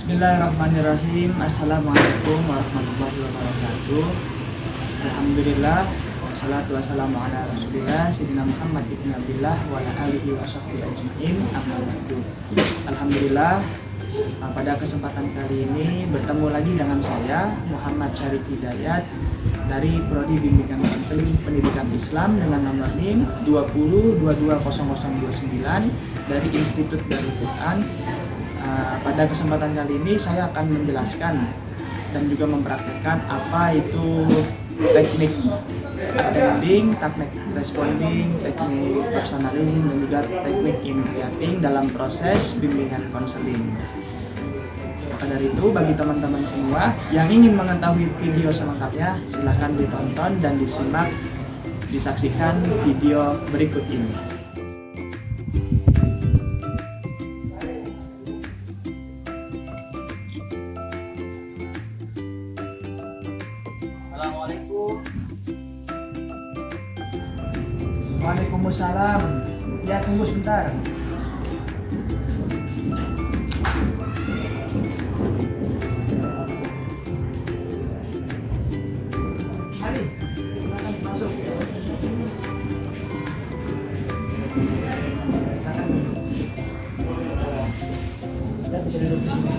Bismillahirrahmanirrahim. Assalamualaikum warahmatullahi wabarakatuh. Alhamdulillah, wassalatu wassalamu ala rasulillah Sayyidina Muhammad ibn Abdillah wa ala alihi wa sahbihi ajma'in. Amma ba'du. Alhamdulillah, pada kesempatan kali ini bertemu lagi dengan saya Muhammad Syarif Hidayat dari Prodi Bimbingan Konseling Pendidikan Islam dengan nomor NIM 20220029 dari Institut Darul Quran. Pada kesempatan kali ini saya akan menjelaskan dan juga mempraktekkan apa itu teknik attending, teknik responding, teknik personalizing, dan juga teknik initiating dalam proses bimbingan konseling. Maka dari itu, bagi teman-teman semua yang ingin mengetahui video selengkapnya, silahkan ditonton dan disaksikan video berikut ini. Assalamualaikum. Waalaikumsalam. Ya, tunggu sebentar. Mari, silakan masuk. Silakan. Kita bisa duduk di sini.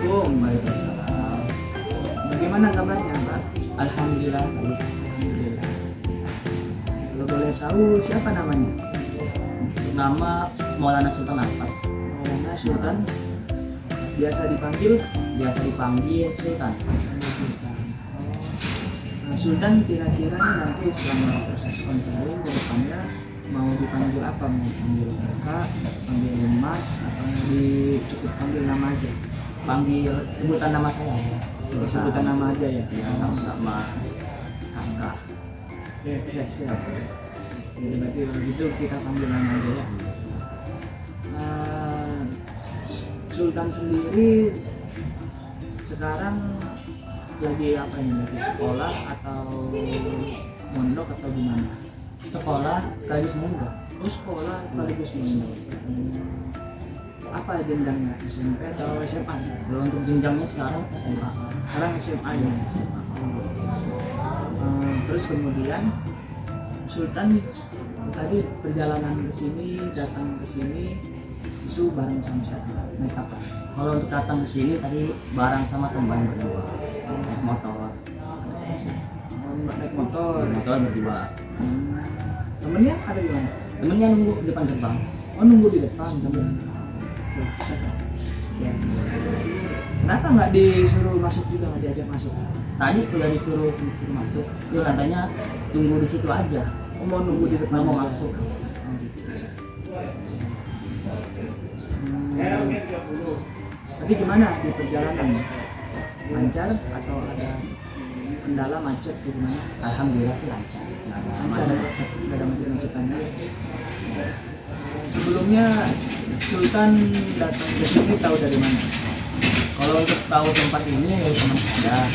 Waalaikumsalam. Bagaimana kabarnya, Pak? Alhamdulillah, baik. Alhamdulillah. Kalau boleh tahu siapa namanya? Nama Maulana Sultan Alfat. Maulana Sultan. Biasa dipanggil Biasa dipanggil Sultan. Sultan. Kira-kira nanti selama proses konseling ke depannya mau dipanggil apa? Mau panggil kakak, panggil mas, atau cukup panggil nama aja? Panggil sebutan nama saya. Sebutan nama aja ya? Ya, nggak usah mas, kakak. Oke, siap. Jadi berarti kalau gitu kita panggil nama aja ya. Sultan sendiri sekarang lagi apa ini? Lagi sekolah atau mondok atau gimana? Sekolah sekaligus mondok. Oh, sekolah sekaligus mondok. Apa jenjangnya? SMP atau SMA? Kalau untuk jenjangnya sekarang SMA. Sekarang SMA ya? SMA. Terus kemudian Sultan tadi perjalanan ke sini, datang ke sini itu bareng sama siapa? Naik apa? Kalau untuk datang ke sini tadi bareng sama teman berdua. Naik motor. Naik motor. Motor berdua. Temennya ada di mana? Temennya nunggu di depan gerbang. Oh, nunggu di depan temen. Ya. Kenapa nggak disuruh masuk juga, nggak diajak masuk? Tadi udah disuruh masuk. Dia katanya tunggu di situ aja. Oh, mau nunggu di depan? Mau aja. masuk. Tapi gimana di perjalanan? Lancar atau ada kendala macet di mana? Alhamdulillah sih lancar. Lancar, nggak ada macet-macetannya. Sebelumnya Sultan datang ke sini tahu dari mana? Kalau untuk tahu tempat ini ya teman saya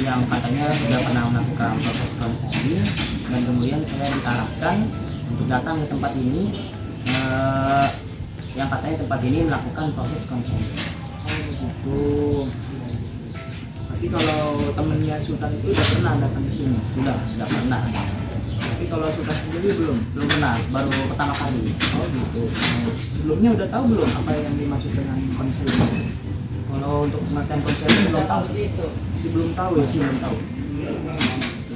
yang katanya sudah pernah melakukan proses konseling, dan kemudian saya diarahkan untuk datang ke tempat ini yang katanya tempat ini melakukan proses konseling. Oh begitu. Berarti kalau temennya Sultan itu udah pernah datang ke sini? Sudah pernah. Tapi kalau Sultan sendiri belum Pernah, baru pertama kali. Oh gitu. Sebelumnya udah tahu belum apa yang dimaksud dengan konseling? Kalau untuk pengertian konseling belum tahu sih. Masih belum tahu ya? Masih belum tahu.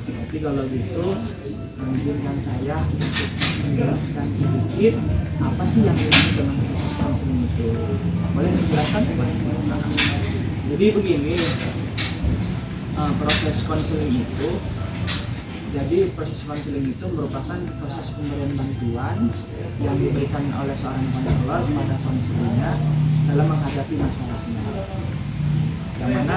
Tapi kalau gitu, izinkan saya untuk menjelaskan sedikit apa sih yang dimaksud dengan proses konseling itu. Boleh saya jelaskan? Jadi begini, proses konseling itu merupakan proses pemberian bantuan yang diberikan oleh seorang konselor kepada konselornya dalam menghadapi masalahnya. Yang mana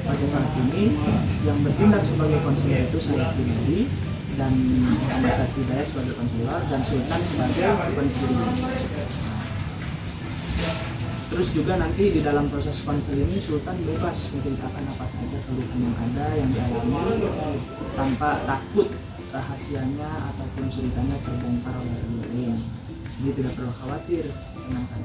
pada saat ini yang bertindak sebagai konselor itu saya pribadi, dan Muhammad Syarif Hidayat sebagai konselor dan Sultan sebagai konselor. Terus juga nanti di dalam proses konseling ini Sultan bebas menceritakan apa saja keluhan yang ada yang dialami tanpa takut rahasianya ataupun ceritanya terbongkar oleh orang lain. Jadi tidak perlu khawatir, tenangkan.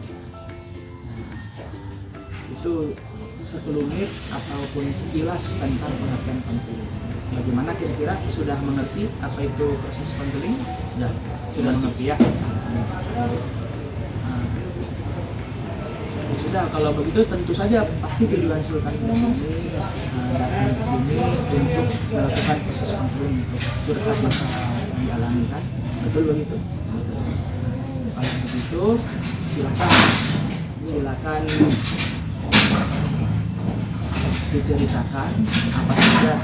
Itu sekelumit ataupun sekilas tentang pengertian konseling. Bagaimana kira-kira sudah mengerti apa itu proses konseling? Sudah mengerti ya? Ya sudah, kalau begitu tentu saja pasti tujuan Sultan ke sini datang ke sini untuk melakukan proses konseling untuk curhat masalah yang dialami kan? Betul begitu? Kalau begitu silakan diceritakan apa saja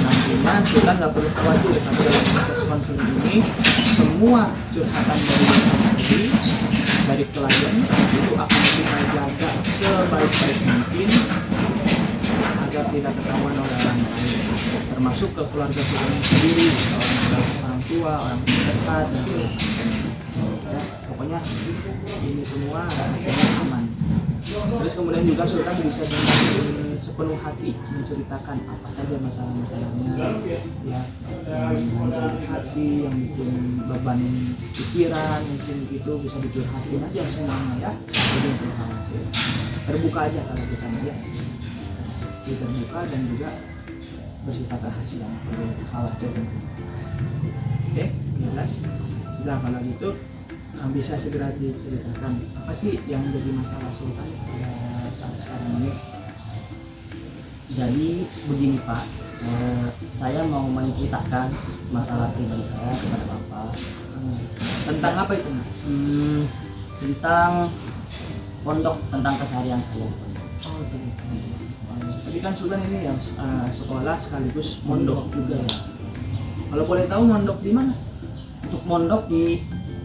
nantinya. Sultan nggak perlu khawatir karena dalam proses konseling ini semua curhatan dari klien itu akan kita jaga sebaik-baik mungkin agar tidak ketahuan oleh orang lain, termasuk ke keluarga Sultan sendiri, orang tua, orang terdekat, ya, pokoknya ini semua rahasianya aman. Terus kemudian juga Sultan bisa dengan sepenuh hati menceritakan apa saja masalah-masalahnya, ya, yang bikin hati, yang bikin beban pikiran, mungkin itu bisa dicurhatin aja semuanya ya. Jadi terbuka aja kalau kita ya, terbuka dan juga bersifat rahasia, perlu khawatir. Oke, jelas. Sudah kalau gitu bisa segera diceritakan apa sih yang menjadi masalah Sultan pada saat sekarang ini? Jadi begini Pak, saya mau menceritakan masalah pribadi saya kepada Bapak. Tentang apa itu? Tentang pondok, tentang keseharian saya. Oh, begitu. Tadi kan Sultan ini yang sekolah sekaligus mondok juga ya. Kalau boleh tahu mondok di mana? Untuk mondok di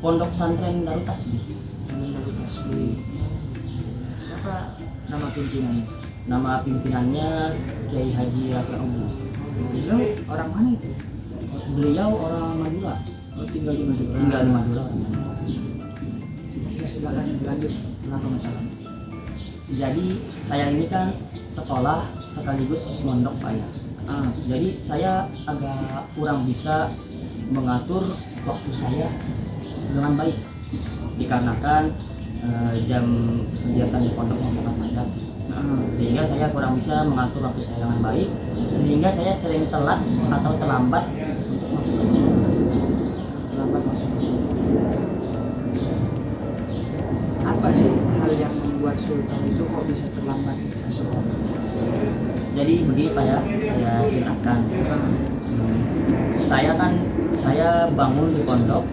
Pondok Pesantren Darut Tasbih. Darut Tasbih. Siapa nama pimpinannya? Nama pimpinannya Kiai Haji Rafi Abu. Beliau orang mana itu? Beliau orang Madura. Oh, tinggal di Madura. Tinggal di Madura. Orang Madura. Silakan lanjut. Kenapa masalahnya? Jadi saya ini kan sekolah sekaligus mondok Pak ya. Jadi saya agak kurang bisa mengatur waktu saya dengan baik dikarenakan jam kegiatan di pondok yang sangat padat, sehingga saya kurang bisa mengatur waktu saya dengan baik, sehingga saya sering telat atau terlambat untuk masuk ke sekolah. Apa sih hal yang membuat Sultan itu kok bisa terlambat masuk? Jadi begini Pak ya, saya ceritakan. Saya bangun di pondok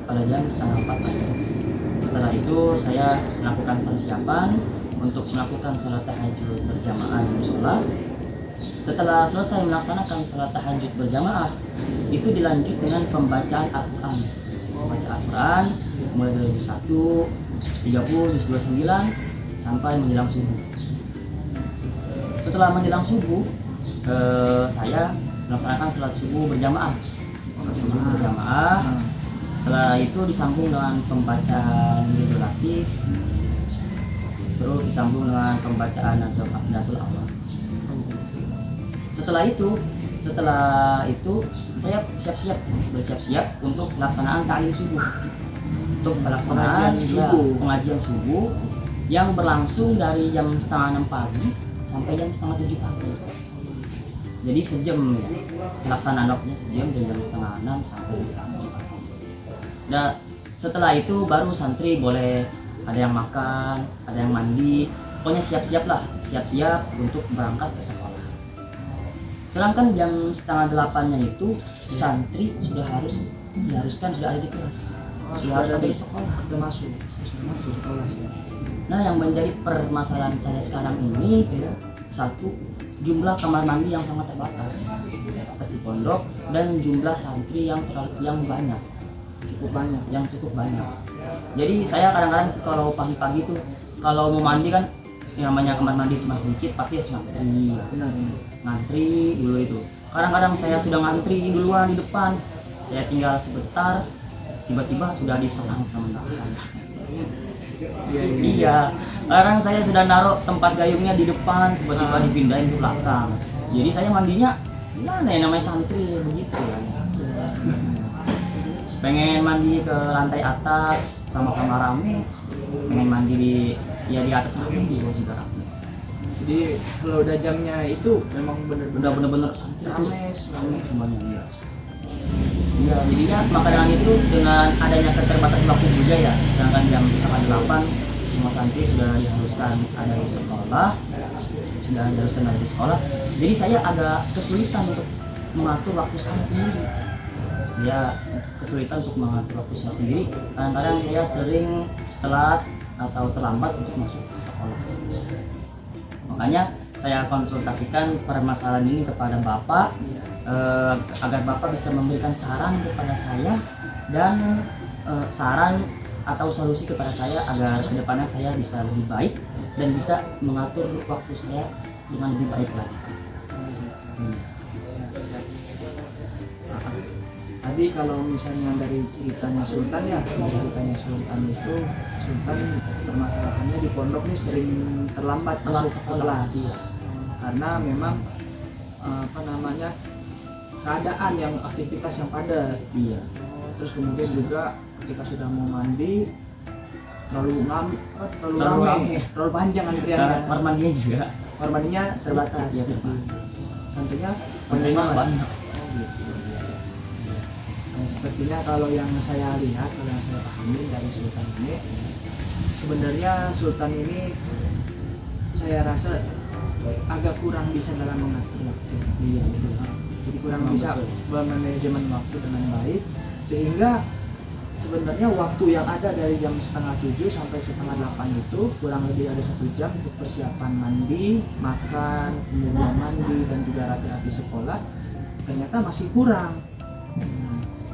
pada jam 3:30 pagi. Setelah itu saya melakukan persiapan untuk melakukan salat tahajud berjamaah di musola. Setelah selesai melaksanakan salat tahajud berjamaah, itu dilanjut dengan pembacaan Al-Quran. Membaca Al-Quran mulai dari juz 1, juz 30, juz 29 sampai menjelang subuh. Setelah menjelang subuh, saya melaksanakan salat subuh berjamaah. Setelah itu disambung dengan pembacaan Ridul Latif, terus disambung dengan pembacaan Nazm Aqidatul Awal. Setelah itu saya bersiap-siap untuk pelaksanaan ta'lim subuh, untuk pelaksanaan pengajian subuh yang berlangsung dari jam 5:30 pagi sampai jam 6:30 pagi. Jadi sejam ya, pelaksanaan waktunya sejam dari jam 5:30 sampai jam 6:30 pagi. Nah setelah itu baru santri boleh ada yang makan, ada yang mandi, pokoknya siap-siap untuk berangkat ke sekolah. Sedangkan jam 7:30-nya itu santri sudah diharuskan sudah ada di kelas, sudah harus ada di sekolah, sudah masuk sekolah. Nah yang menjadi permasalahan saya sekarang ini ya, satu, jumlah kamar mandi yang sangat terbatas di pondok, dan jumlah santri yang cukup banyak. Jadi saya kadang-kadang kalau pagi-pagi tuh kalau mau mandi kan yang namanya kamar mandi cuma sedikit, pasti harus ngantri dulu itu. Kadang-kadang saya sudah ngantri duluan di depan, saya tinggal sebentar, tiba-tiba sudah diserang sama saya. Iya, sekarang saya sudah naruh tempat gayungnya di depan, tiba-tiba dipindahin ke belakang. Jadi saya mandinya gimana ya, namanya santri begitu kan. Pengen mandi ke lantai atas sama-sama rame, pengen mandi di atas rame, di bawah juga rame. Jadi kalau udah jamnya itu memang Udah bener-bener santri rame semuanya. Iya. Iya, jadinya maka dengan itu, dengan adanya keterbatasan waktu juga ya, sedangkan jam 7:30 semua santri sudah diharuskan ada di sekolah, jadi saya agak kesulitan untuk mengatur waktu saya sendiri. Ya, kesulitan untuk mengatur waktu saya sendiri. Kadang-kadang saya sering telat atau terlambat untuk masuk ke sekolah. Makanya saya konsultasikan permasalahan ini kepada Bapak, agar Bapak bisa memberikan saran kepada saya dan saran atau solusi kepada saya agar kedepannya saya bisa lebih baik dan bisa mengatur waktu saya dengan lebih baik lagi. Tadi kalau misalnya dari ceritanya Sultan itu Sultan permasalahannya di pondok nih sering terlambat masuk ke kelas karena memang keadaan yang aktivitas yang padat. Iya. Terus kemudian juga ketika sudah mau mandi terlalu panjang antriannya. Kamar mandinya juga. Kamar mandinya terbatas. Ya, terbatas. Santunya Banyak. Nah, sepertinya kalau yang saya lihat, kalau yang saya pahami dari Sultan ini, sebenarnya Sultan ini saya rasa agak kurang bisa dalam mengatur waktu. Iya, betul. Jadi kurang bisa bermanajemen waktu dengan baik, sehingga sebenarnya waktu yang ada dari jam 6:30 sampai 7:30 itu kurang lebih ada 1 jam untuk persiapan mandi, makan, kemudian mandi dan juga rapi-rapi sekolah, ternyata masih kurang.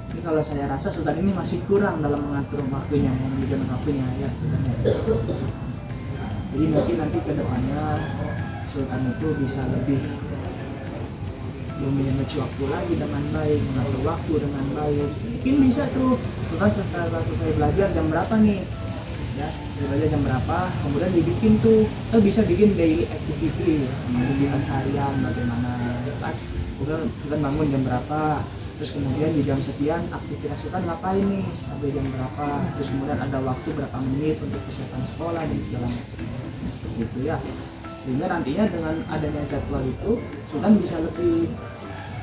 Jadi kalau saya rasa Sultan ini masih kurang dalam mengatur waktunya, manajemen waktunya ya sebenarnya. Jadi mungkin nanti ke depannya Sultan itu bisa lebih memanage waktu lagi dengan baik, mengatur waktu dengan baik. Mungkin bisa tuh Sultan setelah selesai belajar jam berapa nih, ya belajar jam berapa, kemudian dibikin tuh, bisa bikin daily activity, aktivitas harian bagaimana, kan? Kemudian Sultan bangun jam berapa, terus kemudian di jam sekian aktivitas Sultan ngapain nih sampai jam berapa, terus kemudian ada waktu berapa menit untuk persiapan sekolah dan segala macam, gitu ya. Sehingga nantinya dengan adanya jadwal itu Sultan bisa lebih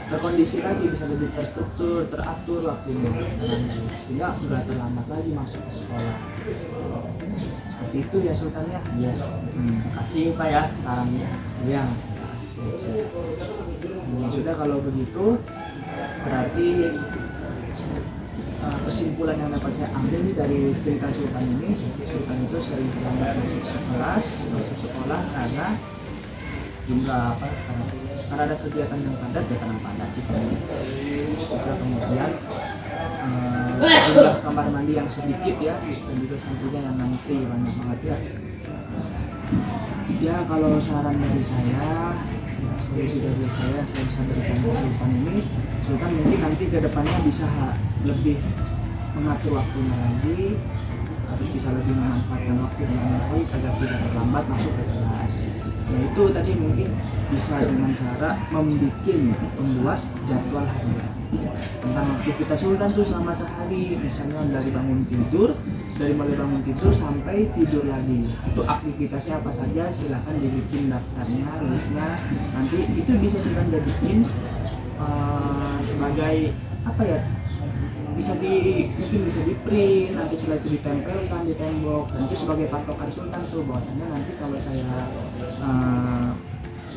terkondisi lagi, bisa lebih terstruktur, teratur waktunya, sehingga nggak terlambat lagi masuk ke sekolah. Seperti itu ya Sultan ya. Iya. Kasih Pak ya sarannya. Iya. Ya sudah, kalau begitu berarti kesimpulan yang dapat saya ambil nih dari cerita Sultan ini, Sultan itu sering terlambat masuk sekolah karena Jumlah karena ada kegiatan yang padat. Juga kemudian jumlah kamar mandi yang sedikit ya, dan juga santrinya yang ngantri banyak banget ya. Ya kalau saran dari saya, solusi dari saya bisa berikan ke Sultan ini, Sultan mungkin nanti ke depannya bisa lebih mengatur waktunya lagi, harus bisa lebih memanfaatkan waktu dengan baik agar tidak terlambat masuk ke kelas. Nah itu tadi mungkin bisa dengan cara membuat jadwal harian tentang aktivitas Sultan tuh selama sehari, misalnya dari mulai bangun tidur sampai tidur lagi, itu aktivitasnya apa saja, silahkan dibikin daftarnya, listnya, nanti itu bisa Sultan jadiin sebagai apa ya, mungkin bisa di print, nanti sudah itu ditempelkan di tembok, dan itu sebagai patokan Sultan tuh bahwasanya nanti kalau saya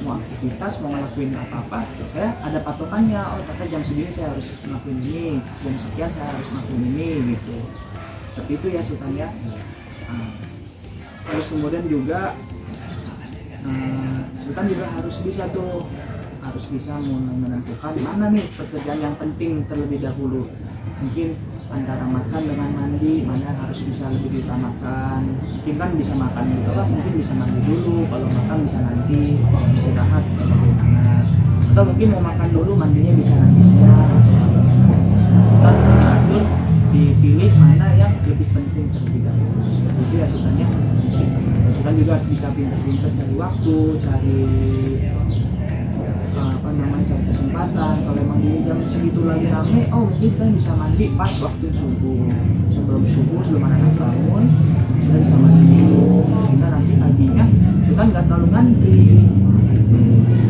mau aktivitas, mau ngelakuin apa-apa, saya ada patokannya. Oh ternyata jam segini saya harus ngelakuin ini, jam sekian saya harus ngelakuin ini, gitu. Seperti itu ya Sultan ya. Terus kemudian juga Sultan juga harus bisa menentukan mana nih pekerjaan yang penting terlebih dahulu. Mungkin antara makan dengan mandi, mana yang harus bisa lebih diutamakan. Mungkin kan bisa makan gitu lah, mungkin bisa mandi dulu, kalau makan bisa nanti istirahat atau bagaimana. Atau mungkin mau makan dulu, mandinya bisa nanti siang. Kita diatur, dipilih mana yang lebih penting terlebih dahulu. Seperti itu ya Sultan ya. juga harus bisa pintar-pintar cari waktu, cari cari kesempatan. Kalau emang di jam segitu lagi rame, oh mungkin kita bisa mandi pas waktu subuh, sebelum anak-anak bangun sudah bisa mandi dulu, sehingga nanti paginya sudah nggak terlalu ngantri,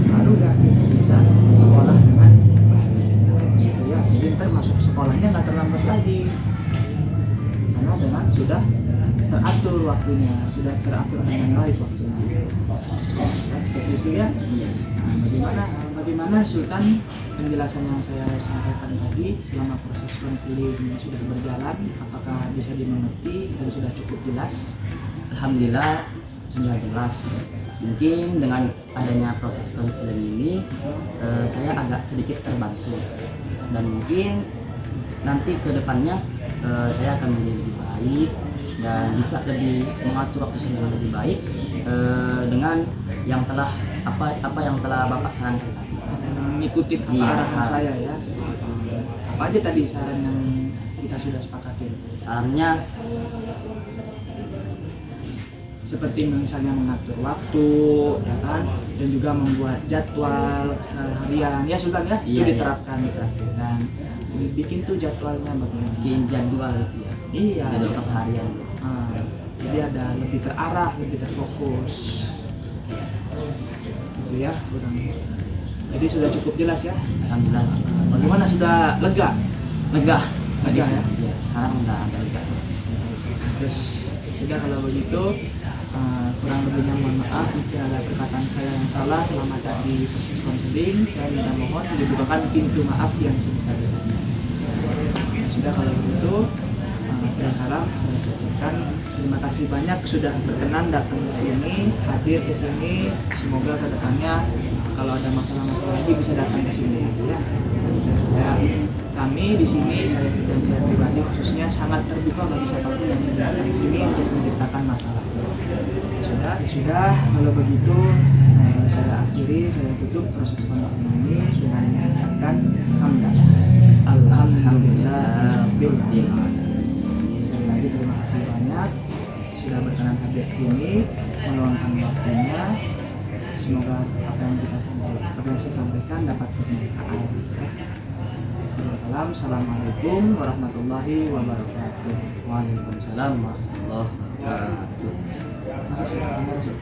baru udah kita bisa sekolah dengan gitu ya. Jadi ntar masuk sekolahnya nggak terlambat lagi karena dengan sudah teratur waktunya, sudah teratur dengan baik waktunya. Nah, seperti itu ya. Bagaimana Sultan penjelasan yang saya sampaikan tadi selama proses konseling sudah berjalan, apakah bisa dimengerti dan sudah cukup jelas? Alhamdulillah sudah jelas. Mungkin dengan adanya proses konseling ini saya agak sedikit terbantu, dan mungkin nanti ke depannya saya akan menjadi lebih baik dan bisa lebih mengatur waktu saya dengan lebih baik dengan yang telah apa yang telah Bapak sarankan tadi. Mengikuti arahan saya ya. Apa aja tadi saran yang kita sudah sepakatin? Sarannya seperti misalnya mengatur waktu, ya kan, dan juga membuat jadwal seharian. Ya Sultan ya, itu diterapkan dan bikin tuh jadwalnya bagaimana? Bikin jadwal itu ya. Iya. Jadwal keseharian. Jadi ada lebih terarah, lebih terfokus. Gitu ya, kurang. Jadi sudah cukup jelas ya. Alhamdulillah. Bagaimana, sudah lega? Lega Ya. Iya, sekarang udah agak lega. Terus sudah, kalau begitu kurang lebihnya mohon maaf jika ada perkataan saya yang salah selama tadi proses konseling. Saya minta mohon dibukakan pintu maaf yang sebesar-besarnya. Sudah, kalau begitu harap saya ucapkan terima kasih banyak sudah berkenan datang ke sini, hadir ke sini. Semoga kedepannya kalau ada masalah-masalah lagi bisa datang ke sini ya. Kami di sini, saya dan saya pribadi khususnya sangat terbuka bagi siapapun yang datang ke sini untuk menceritakan masalah. Sudah, kalau begitu saya akhiri, saya tutup proses konseling ini dengan mengucapkan alhamdulillah. Sekali lagi terima kasih banyak sudah berkenan hadir di sini, meluangkan waktunya. Semoga apa yang saya sampaikan dapat bermanfaat. Assalamualaikum warahmatullahi wabarakatuh. Waalaikumsalam warahmatullahi wabarakatuh. Masuk.